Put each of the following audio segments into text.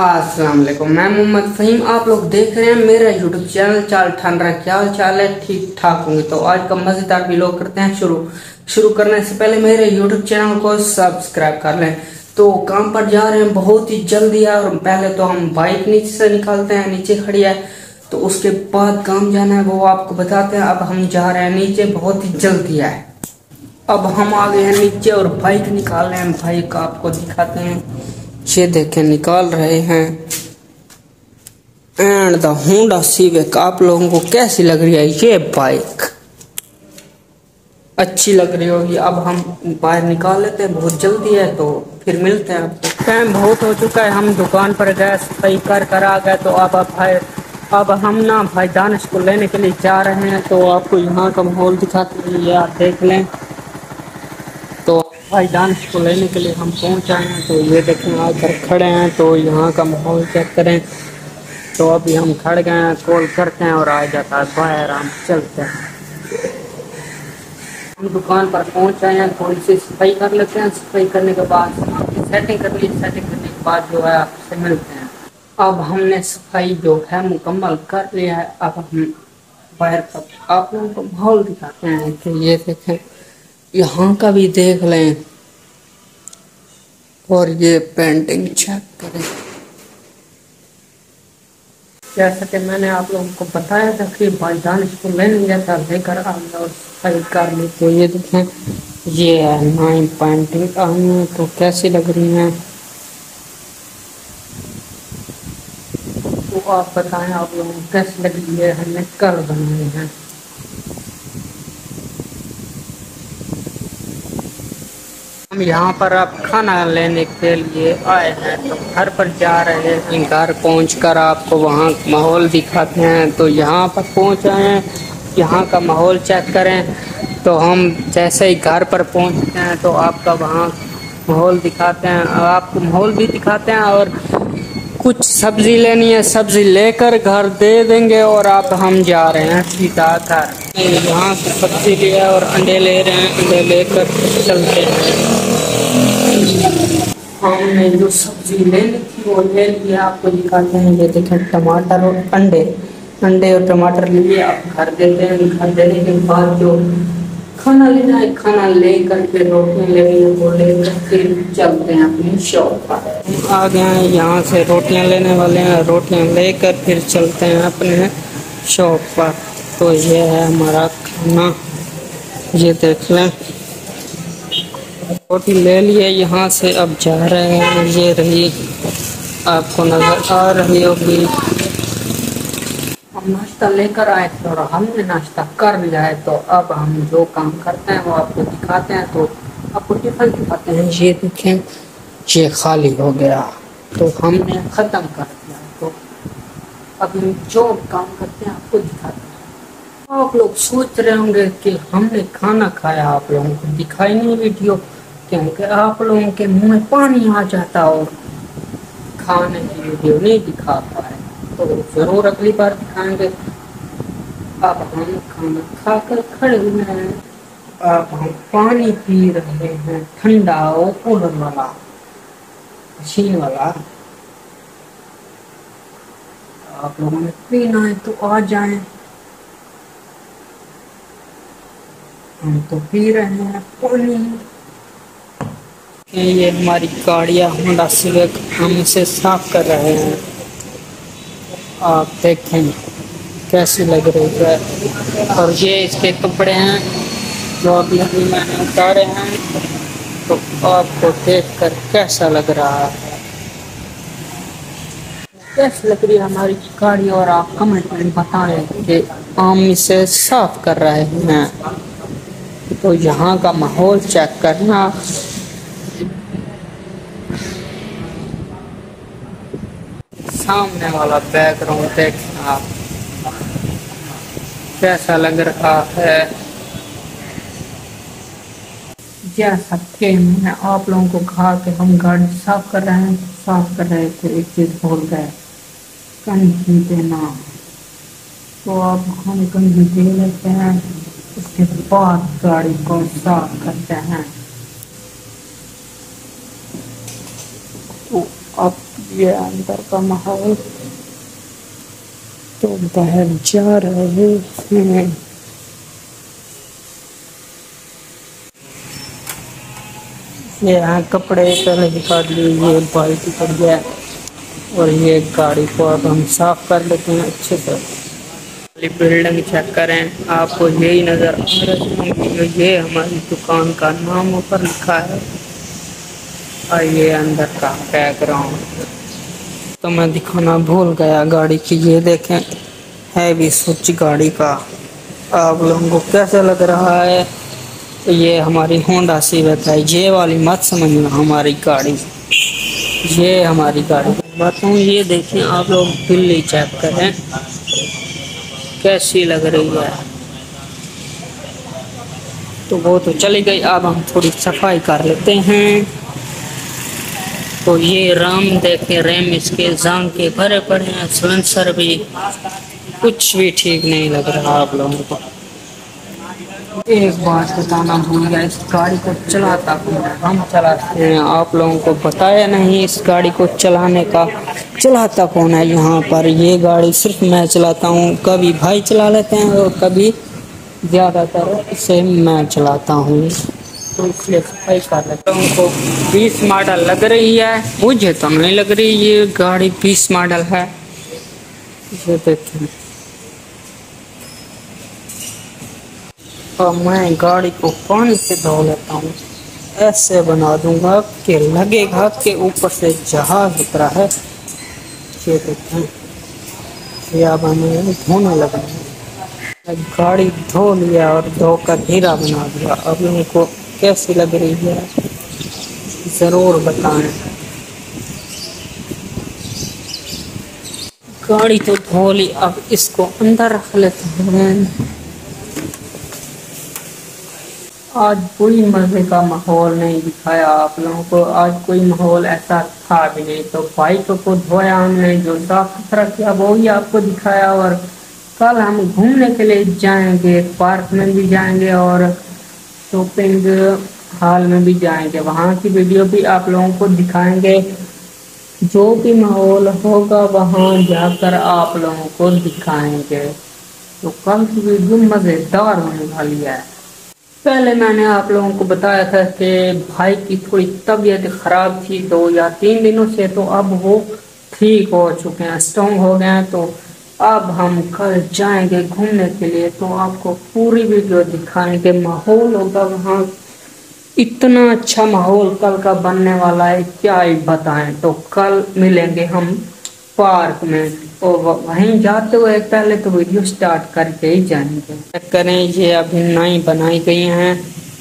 अस्सलाम वालेकुम। मैं मोहम्मद फ़हीम, आप लोग देख रहे हैं मेरा यूट्यूब चैनल चाल ठान रहा। क्या हाल चाल है? ठीक ठाक होंगे। तो आज का मज़ेदार व्लॉग करते हैं शुरू करने से पहले मेरे यूट्यूब चैनल को सब्सक्राइब कर लें। तो काम पर जा रहे हैं, बहुत ही जल्दी है। और पहले तो हम बाइक नीचे से निकालते हैं, नीचे खड़ी है, तो उसके बाद काम जाना है वो आपको बताते हैं। अब हम जा रहे हैं नीचे, बहुत ही जल्दी है। अब हम आ गए हैं नीचे और बाइक निकाल रहे हैं। बाइक आपको दिखाते हैं, ये देखें निकाल रहे हैं। एंड द होंडा सिविक आप लोगों को कैसी लग रही है ये बाइक? अच्छी लग रही होगी। अब हम बाहर निकाल लेते हैं, बहुत जल्दी है, तो फिर मिलते हैं आपको। टाइम बहुत हो चुका है, हम दुकान पर गए, सफाई कर आ गए। तो अब हम ना भाई दानिश को लेने के लिए जा रहे हैं। तो आपको यहाँ का माहौल दिखाते हैं, ये आप देख लें। तो भाई दानिश को लेने के लिए हम पहुंच आए हैं। तो ये देखें आकर खड़े हैं, तो यहाँ का माहौल चेक करें। तो अभी हम खड़ गए हैं, कॉल करते हैं और आ जाता है बाहर। हम चलते हैं, हम दुकान पर पहुंच आए हैं। थोड़ी सी सफाई कर लेते हैं, सफाई करने के बाद सेटिंग कर ली। सेटिंग करने के बाद जो है आपसे मिलते हैं। अब हमने सफाई जो है मुकम्मल कर लिया है। अब हम बाहर तक आप लोगों को माहौल दिखाते हैं कि ये देखें, यहाँ का भी देख लें और ये पेंटिंग चेक करें। जैसा कि मैंने आप लोगों को बताया था कि भाई दानिश को लेने गया था, लेकर आ गया और सफाई कर ली। तो ये देखें, ये है नई पेंटिंग आई है, तो कैसी लग रही हैं तो आप बताएं आप लोगों को कैसी लग रही है। हमने कल बनाई है। हम यहाँ पर अब खाना लेने के लिए आए हैं, तो घर पर जा रहे हैं। घर पहुंचकर आपको वहाँ माहौल दिखाते हैं। तो यहाँ पर पहुँच आए हैं, यहाँ का माहौल चेक करें। तो हम जैसे ही घर पर पहुँचते हैं तो आपका वहाँ माहौल दिखाते हैं, आपको माहौल भी दिखाते हैं। और कुछ सब्जी लेनी है, सब्जी लेकर घर दे देंगे। और अब हम जा रहे हैं सीधा घर। यहाँ से सब्जी लिया और अंडे ले रहे हैं, अंडे लेकर चलते हैं। हमने जो सब्जी लेनी थी वो ले लिया, आपको दिखाते हैं। ये देखें टमाटर और अंडे और टमाटर ले लिया। अब घर देते हैं। घर देने के बाद जो खाना लेना है, खाना लेकर फिर रोटियाँ लेनी है, वो लेकर फिर चलते हैं अपनी शॉप पर। हम आ गए हैं, यहाँ से रोटियाँ लेने वाले हैं। रोटियाँ लेकर फिर चलते हैं अपने शॉप पर। तो ये है हमारा खाना, ये देख लें। रोटी ले लिए यहाँ से, अब जा रहे हैं। ये रही, आपको नजर आ रही होगी। हम नाश्ता लेकर आए थे और हमने नाश्ता कर लिया है। तो अब हम जो काम करते हैं वो आपको दिखाते हैं। तो आपको टिफिन दिखाते हैं। ये देखें, ये खाली हो गया, तो हमने ख़त्म कर दिया। तो अब हम जो काम करते हैं आपको दिखाते हैं। आप लोग सोच रहे होंगे कि हमने खाना खाया, आप लोगों को दिखाई नहीं वीडियो, क्योंकि आप लोगों के मुंह में पानी आ जाता और खाने की वीडियो नहीं दिखा पाए। तो जरूर अगली बार दिखाएंगे। अब हम खाना खाकर खड़े हुए हैं। अब हम पानी पी रहे हैं, ठंडा और कूलर वाला, मशीन वाला। आप लोगों ने पीना है तो आ जाएं। हम तो पी रहे हैं पानी। ये हमारी गाड़ियाँ होंडा सिविक, हम इसे साफ कर रहे हैं। आप देखें कैसी लग रही है। और ये इसके कपड़े हैं जो अभी मैंने उतारे हैं। तो आपको देखकर कैसा लग रहा है, कैसी लग रही है हमारी गाड़ी? और आप कमेंट में बताएं कि हम इसे साफ कर रहे हैं। तो यहाँ का माहौल चेक करना। सामने वाला बैकग्राउंड देखना आप, कैसा लग रहा है। जैसा कि मैंने आप लोगों को कहा कि हम गाड़ी साफ कर रहे हैं, साफ कर रहे थे, एक चीज भूल गए, कंघी देना। तो अब हम कंघी दे लेते हैं, उसके बाद गाड़ी को साफ करते हैं। तो अब ये अंदर का माहौल, तो बाहर जा रहे हैं। ये यहाँ कपड़े पहले दिखा दिए, ये बाल्टी पड़ गया और ये गाड़ी को अब हम साफ कर लेते हैं अच्छे से। बिल्डिंग चेक करें, आपको यही नज़र आ रही होंगी, ये हमारी दुकान का नाम ऊपर लिखा है और ये अंदर का बैकग्राउंड तो मैं दिखाना भूल गया गाड़ी की। ये देखें, है भी स्विच गाड़ी का। आप लोगों को कैसा लग रहा है? तो ये हमारी होंडा सिविक है, ये वाली मत समझना हमारी गाड़ी, ये हमारी गाड़ी बताऊँ। ये देखें आप लोग, दिल्ली चेक करें कैसी लग रही है। तो वो तो चली गई, अब हम थोड़ी सफाई कर लेते हैं। तो ये राम देखें, रैम इसके जांग के भरे पड़े हैं, सिलेंसर भी कुछ भी ठीक नहीं लग रहा। आप लोगों को एक बात बताना भूल गया, इस गाड़ी को चलाता कौन है? हम चलाते हैं, आप लोगों को बताया नहीं इस गाड़ी को चलाने का। चलाता कौन है यहाँ पर? ये गाड़ी सिर्फ मैं चलाता हूँ, कभी भाई चला लेते हैं और कभी ज़्यादातर इसे मैं चलाता हूँ, तो इसलिए सफाई कर लेता हूँ। तो 20 मॉडल लग रही है, मुझे तो नहीं लग रही ये गाड़ी 20 मॉडल है। ये देखें, और मैं गाड़ी को पानी से धो लेता हूँ, ऐसे बना दूंगा कि लगेगा कि ऊपर से जहाज उतरा है। ये देखें, ये अब हमें धोने लगा, गाड़ी धो लिया और धोकर हीरा बना दिया। अब लोगों को कैसी लग रही है ज़रूर बताएं। गाड़ी तो धो ली, अब इसको अंदर रख लेते हैं। आज कोई मज़े का माहौल नहीं दिखाया आप लोगों को, आज कोई माहौल ऐसा था भी नहीं। तो बाइक को धोया हमने, जो साफ सुथरा किया वो ही आपको दिखाया। और कल हम घूमने के लिए जाएंगे, पार्क में भी जाएंगे और शॉपिंग हॉल में भी जाएंगे, वहाँ की वीडियो भी आप लोगों को दिखाएंगे। जो भी माहौल होगा वहाँ जाकर आप लोगों को दिखाएंगे। तो कल की वीडियो मज़ेदार होने वाली है। पहले मैंने आप लोगों को बताया था कि भाई की थोड़ी तबीयत खराब थी 2 या 3 दिनों से, तो अब वो ठीक हो चुके हैं, स्ट्रॉन्ग हो गए हैं। तो अब हम कल जाएंगे घूमने के लिए, तो आपको पूरी वीडियो दिखाएंगे। माहौल होगा वहाँ, इतना अच्छा माहौल कल का बनने वाला है, क्या ही बताएं। तो कल मिलेंगे हम पार्क में, और वहीं जाते हुए पहले तो वीडियो स्टार्ट करके ही जाएंगे। चेक करें, ये अभी नई बनाई गई हैं,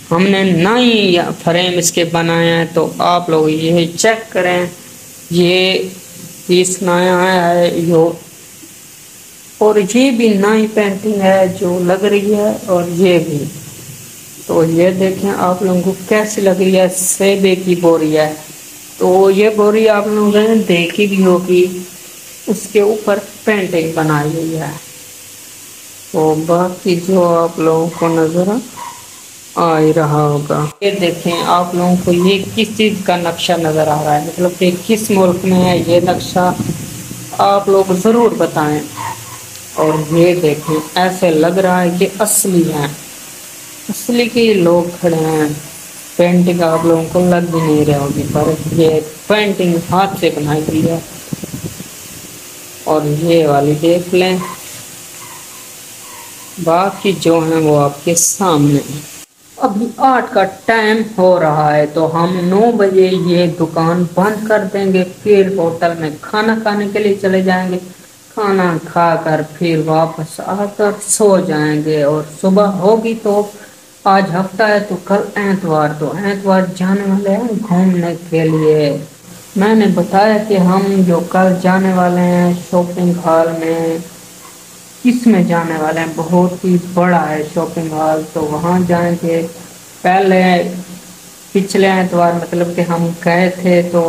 हमने नई फ्रेम इसके बनाए हैं। तो आप लोग ये चेक करें, ये पीस नया है यो, और ये भी नई पेंटिंग है जो लग रही है, और ये भी। तो ये देखें आप लोगों को कैसी लग रही है, सेबे की बोरी है। तो ये बोरी आप लोगों ने देखी भी होगी, उसके ऊपर पेंटिंग बनाई गई है। तो बाकी जो आप लोगों को नजर आ ही रहा होगा, ये देखें आप लोगों को ये किस चीज़ का नक्शा नज़र आ रहा है, मतलब कि किस मुल्क में है ये नक्शा, आप लोग ज़रूर बताएं। और ये देखें, ऐसे लग रहा है कि असली है, असली के लोग खड़े हैं। पेंटिंग आप लोगों को लग भी नहीं रही होगी, पर ये पेंटिंग हाथ से बनाई गई है। और ये वाली देख लें, बाकी जो है वो आपके सामने। अभी 8 का टाइम हो रहा है, तो हम 9 बजे ये दुकान बंद कर देंगे, फिर होटल में खाना खाने के लिए चले जाएंगे। खाना खाकर फिर वापस आकर सो जाएंगे, और सुबह होगी तो आज हफ्ता है तो कल एतवार, तो एतवार जाने वाले हैं घूमने के लिए। मैंने बताया कि हम जो कल जाने वाले हैं शॉपिंग हॉल में, किस में जाने वाले हैं, बहुत ही बड़ा है शॉपिंग हॉल, तो वहाँ जाएंगे। पहले पिछले एतवार मतलब कि हम गए थे तो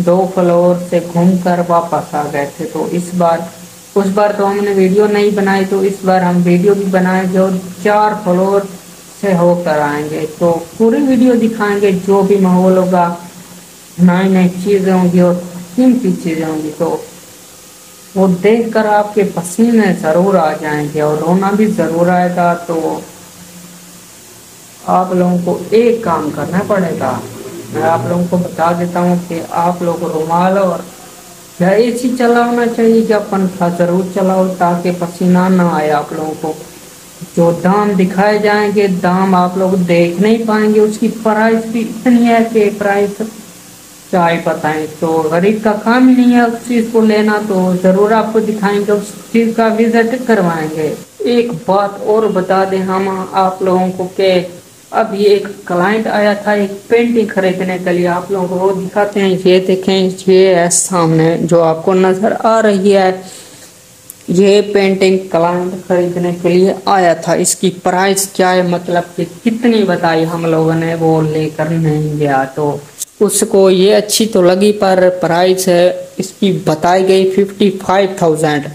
2 फ्लोर से घूमकर वापस आ गए थे। तो इस बार, उस बार तो हमने वीडियो नहीं बनाई, तो इस बार हम वीडियो भी बनाएंगे और 4 फ्लोर से होकर आएंगे। तो पूरी वीडियो दिखाएंगे, जो भी माहौल होगा, नई नई चीज़ें होंगी और कीमती चीजें होंगी तो वो देखकर आपके पसीने जरूर आ जाएंगे और रोना भी जरूर आएगा। तो आप लोगों को एक काम करना पड़ेगा, मैं आप लोगों को बता देता हूँ कि आप लोग रुमाल और या एसी चलाना चाहिए या पंखा जरूर चलाओ ताकि पसीना ना आए आप लोगों को। जो दाम दिखाए जाएंगे दाम आप लोग देख नहीं पाएंगे, उसकी प्राइस भी इतनी है कि प्राइस क्या ही बताएं। तो गरीब का काम ही नहीं है उस चीज को लेना, तो जरूर आपको दिखाएंगे, उस चीज का विजिट करवाएंगे। एक बात और बता दें हम आप लोगों को कि अब ये एक क्लाइंट आया था एक पेंटिंग खरीदने के लिए, आप लोगों को वो दिखाते हैं। ये देखें, ये है सामने जो आपको नजर आ रही है, ये पेंटिंग क्लाइंट खरीदने के लिए आया था। इसकी प्राइस क्या है, मतलब कि कितनी बताई हम लोगों ने, वो लेकर नहीं गया। तो उसको ये अच्छी तो लगी पर प्राइस है इसकी बताई गई 55,000,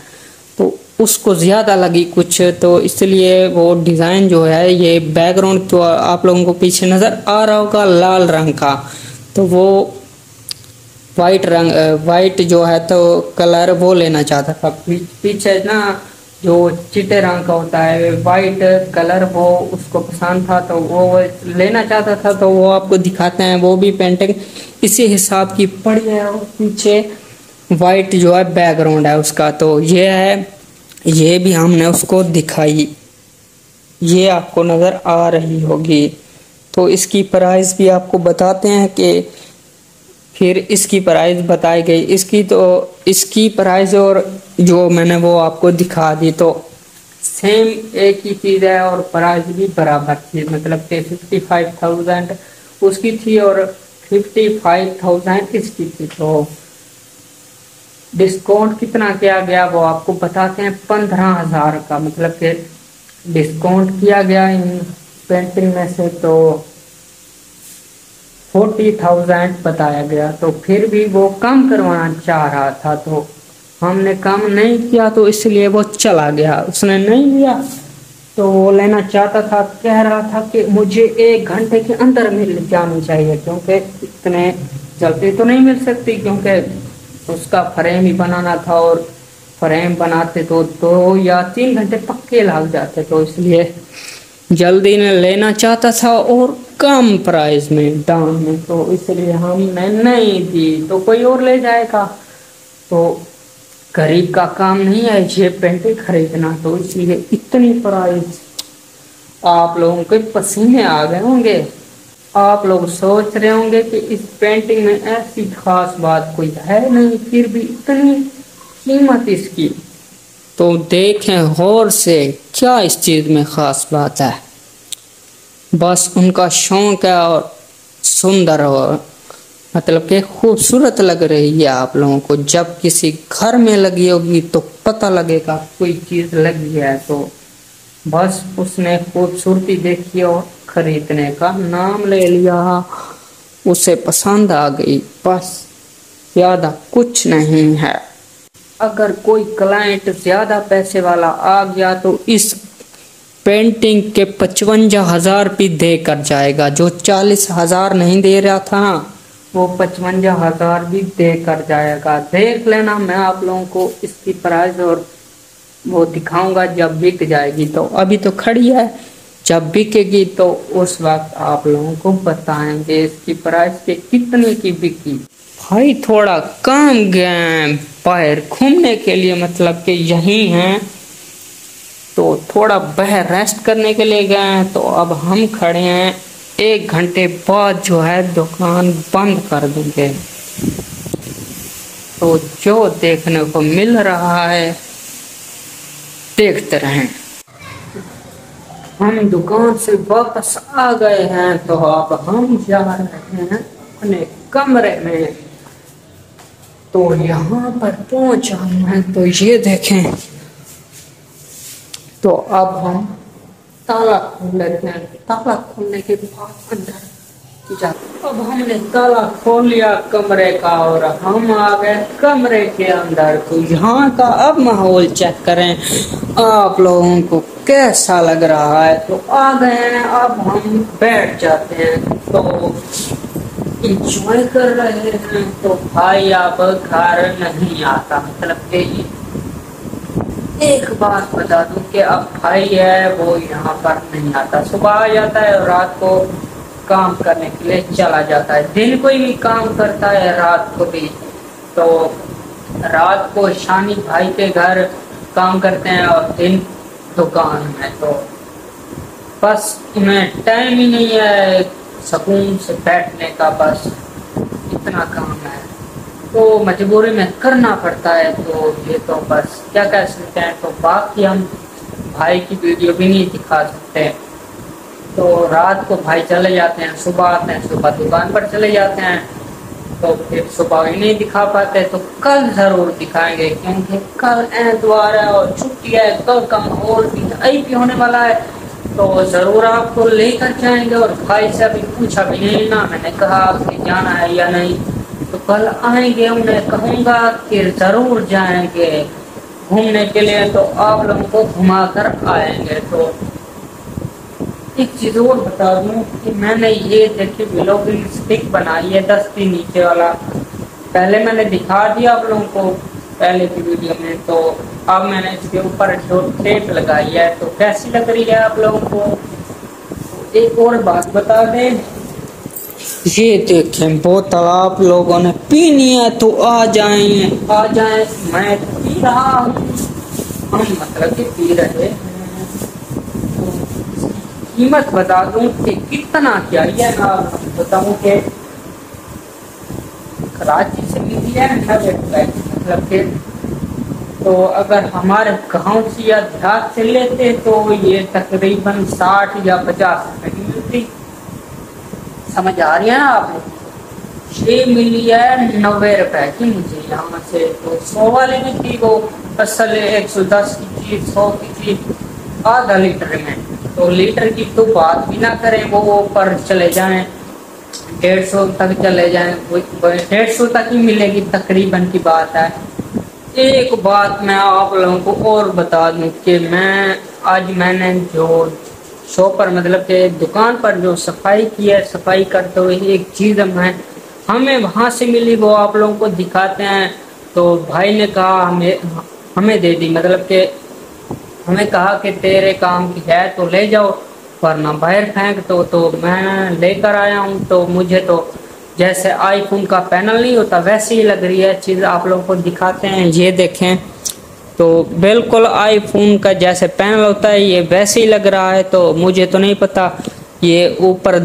तो उसको ज़्यादा लगी कुछ, तो इसलिए वो डिज़ाइन जो है, ये बैकग्राउंड तो आप लोगों को पीछे नज़र आ रहा होगा लाल रंग का, तो वो वाइट जो है तो कलर वो लेना चाहता था। पीछे ना जो चिट्टे रंग का होता है वाइट कलर, वो उसको पसंद था तो वो लेना चाहता था। तो वो आपको दिखाते हैं, वो भी पेंटिंग इसी हिसाब की पड़ी है और पीछे वाइट जो है बैकग्राउंड है उसका। तो ये है, ये भी हमने उसको दिखाई, ये आपको नज़र आ रही होगी। तो इसकी प्राइस भी आपको बताते हैं कि फिर इसकी प्राइस बताई गई, इसकी प्राइस और जो मैंने वो आपको दिखा दी, तो सेम एक ही चीज़ है और प्राइस भी बराबर थी, मतलब कि 55,000 उसकी थी और 55,000 इसकी थी। तो डिस्काउंट कितना किया गया वो आपको बताते हैं, 15,000 का, मतलब कि डिस्काउंट किया गया इन पेंटिंग में से तो 40,000 बताया गया। तो फिर भी वो कम करवाना चाह रहा था, तो हमने कम नहीं किया, तो इसलिए वो चला गया, उसने नहीं लिया। तो वो लेना चाहता था, कह रहा था कि मुझे 1 घंटे के अंदर मिल जानी चाहिए, क्योंकि इतने जल्दी तो नहीं मिल सकती, क्योंकि उसका फ्रेम ही बनाना था और फ्रेम बनाते तो 2 या 3 घंटे पक्के लग जाते, तो इसलिए जल्दी में लेना चाहता था और कम प्राइस में दाम में, तो इसलिए हमने नहीं दी। तो कोई और ले जाएगा, तो गरीब का काम नहीं है ये पेंटिंग खरीदना, तो इसलिए इतनी प्राइस। आप लोगों के पसीने आ गए होंगे, आप लोग सोच रहे होंगे कि इस पेंटिंग में ऐसी खास बात कोई है नहीं, फिर भी इतनी कीमत इसकी। तो देखें गौर से क्या इस चीज़ में ख़ास बात है, बस उनका शौक है और सुंदर और मतलब कि खूबसूरत लग रही है आप लोगों को। जब किसी घर में लगी होगी तो पता लगेगा कोई चीज़ लगी है, तो बस उसने खूबसूरती देखी और खरीदने का नाम ले लिया, उसे पसंद आ गई, बस ज़्यादा कुछ नहीं है। अगर कोई क्लाइंट ज़्यादा पैसे वाला आ गया तो इस पेंटिंग के 55,000 भी दे कर जाएगा, जो 40,000 नहीं दे रहा था वो 55,000 भी दे कर जाएगा। देख लेना, मैं आप लोगों को इसकी प्राइस और वो दिखाऊंगा जब बिक जाएगी। तो अभी तो खड़ी है, जब बिकेगी तो उस वक्त आप लोगों को बताएंगे इसकी प्राइस के कितने की बिकी। भाई थोड़ा काम गए बाहर घूमने के लिए, मतलब कि यहीं हैं, तो थोड़ा बाहर रेस्ट करने के लिए गए हैं। तो अब हम खड़े हैं, 1 घंटे बाद जो है दुकान बंद कर देंगे। तो जो देखने को मिल रहा है देखते रहें। हम दुकान से वापस आ गए हैं, तो अब हम जा रहे हैं अपने कमरे में। तो यहाँ पर पहुंच आए हैं, तो ये देखें, तो अब हम ताला खोल लेते हैं। ताला खोलने के बाद अंदर जाते, अब हमने ताला खोल लिया कमरे का और हम आ गए कमरे के अंदर। तो यहाँ का अब माहौल चेक करें आप लोगों को कैसा लग रहा है। तो आ गए हैं, अब हम बैठ जाते हैं। तो इंजॉय कर रहे हैं। तो भाई अब घर नहीं आता, मतलब कि एक बात बता दूं कि अब भाई है वो यहाँ पर नहीं आता, सुबह आ जाता है और रात को काम करने के लिए चला जाता है। दिन को भी काम करता है, रात को भी। तो रात को शानी भाई के घर काम करते हैं और दिन दुकान में। तो बस उन्हें टाइम ही नहीं है सुकून से बैठने का, बस इतना काम है तो मजबूरी में करना पड़ता है। तो ये तो बस क्या कह सकते हैं। तो बाकी हम भाई की वीडियो भी नहीं दिखा सकते। तो रात को भाई चले जाते हैं, सुबह आते हैं, सुबह दुकान पर चले जाते हैं, तो फिर सुबह ही नहीं दिखा पाते। तो कल जरूर दिखाएंगे, क्योंकि कल एतवार है और छुट्टी है, कल का माहौल भी भी होने वाला है। तो जरूर आपको लेकर जाएंगे। और भाई से अभी पूछा भी नहीं ना, मैंने कहा कि जाना है या नहीं। तो कल आएंगे, उन्हें कहूँगा कि जरूर जाएंगे घूमने के लिए, तो आप लोगों को घुमा कर आएंगे। तो एक चीज और बता दूं कि मैंने ये देखिए व्लॉगिंग स्टिक बनाई है 10 फीट नीचे वाला। पहले मैंने दिखा दिया आप लोगों को पहले की वीडियो में। तो अब मैंने इसके ऊपर जो टेप लगाई है, तो कैसी लग रही है आप लोगों को। तो एक और बात बता दें, ये देखें बोतल आप लोगों ने पीनी है तो आ जाएं। मैं पी रहा हूँ, हम मतलब कि पी रहे हैं। कीमत बता दूं कि कितना क्या है, बताऊं कि कराची से मिली है 90 रुपए, मतलब कि तो अगर हमारे गांव से या देहात से लेते तो ये तकरीबन 60 या 50 रुपए की मिलती। समझ आ रही है ना आप। ये मिली है 90 रुपए की मुझे यहाँ से। तो 100 वाले में थी वो असल 110 की चीज, 100 की चीज आधा लीटर में। तो लीटर की तो बात भी ना करें, वो ऊपर चले जाएं 150 तक चले जाएं, 150 तक ही मिलेगी तकरीबन की बात है। एक बात मैं आप लोगों को और बता दूं कि मैंने जो शॉप पर मतलब कि दुकान पर जो सफाई की है, सफाई करते हुए एक चीज़ हमें वहाँ से मिली, वो आप लोगों को दिखाते हैं। तो भाई ने कहा हमें दे दी, मतलब कि हमें कहा कि तेरे काम की है तो ले जाओ वरना बाहर फेंक दो। तो मैं लेकर आया हूँ। तो मुझे तो जैसे आईफोन का पैनल नहीं होता वैसे ही लग रही है चीज़, आप लोगों को दिखाते हैं। ये देखें तो बिल्कुल आईफोन का जैसे पैनल होता है ये वैसे ही लग रहा है। तो मुझे तो नहीं पता, ये ऊपर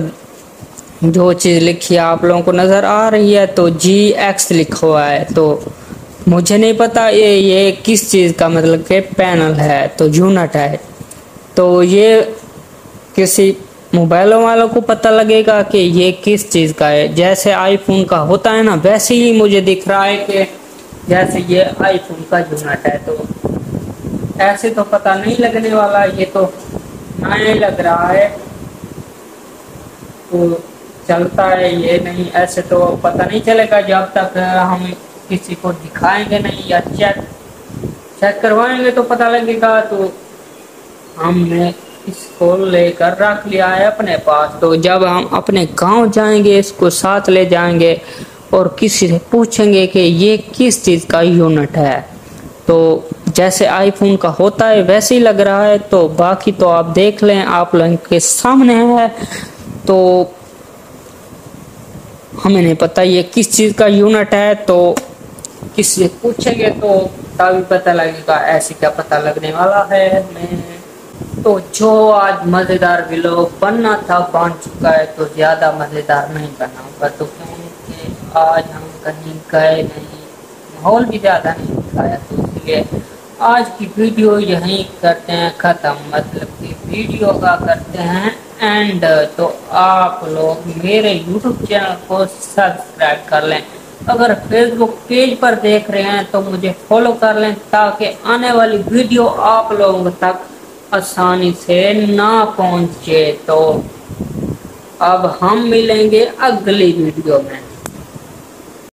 जो चीज़ लिखी है आप लोगों को नज़र आ रही है, तो GX लिखा हुआ है। तो मुझे नहीं पता ये किस चीज़ का मतलब कि पैनल है, तो यूनिट है। तो ये किसी मोबाइलों वालों को पता लगेगा कि ये किस चीज़ का है। जैसे आईफोन का होता है ना वैसे ही मुझे दिख रहा है कि जैसे ये आईफोन का यूनिट है। तो ऐसे तो पता नहीं लगने वाला, ये तो नया लग रहा है तो चलता है। ये नहीं ऐसे तो पता नहीं चलेगा जब तक हम किसी को दिखाएंगे नहीं या चेक करवाएंगे तो पता लगेगा। तो हमने इसको लेकर रख लिया है अपने पास। तो जब हम अपने गांव जाएंगे इसको साथ ले जाएंगे और किसी से पूछेंगे कि ये किस चीज़ का यूनिट है। तो जैसे आईफोन का होता है वैसे ही लग रहा है। तो बाकी तो आप देख लें, आप लोगों के सामने है। तो हमें नहीं पता ये किस चीज़ का यूनिट है, तो किसी से पूछेंगे तो तभी पता लगेगा, ऐसे क्या पता लगने वाला है। तो जो आज मज़ेदार व्लॉग बनना था बन चुका है, तो ज़्यादा मज़ेदार नहीं बनाऊंगा। तो क्योंकि आज हम कहीं गए नहीं, माहौल भी ज़्यादा नहीं दिखाया, तो इसलिए आज की वीडियो यहीं करते हैं ख़त्म, मतलब कि वीडियो का करते हैं एंड। तो आप लोग मेरे YouTube चैनल को सब्सक्राइब कर लें। अगर फेसबुक पेज पर देख रहे हैं तो मुझे फॉलो कर लें, ताकि आने वाली वीडियो आप लोगों तक आसानी से ना पहुंचे। तो अब हम मिलेंगे अगली वीडियो में।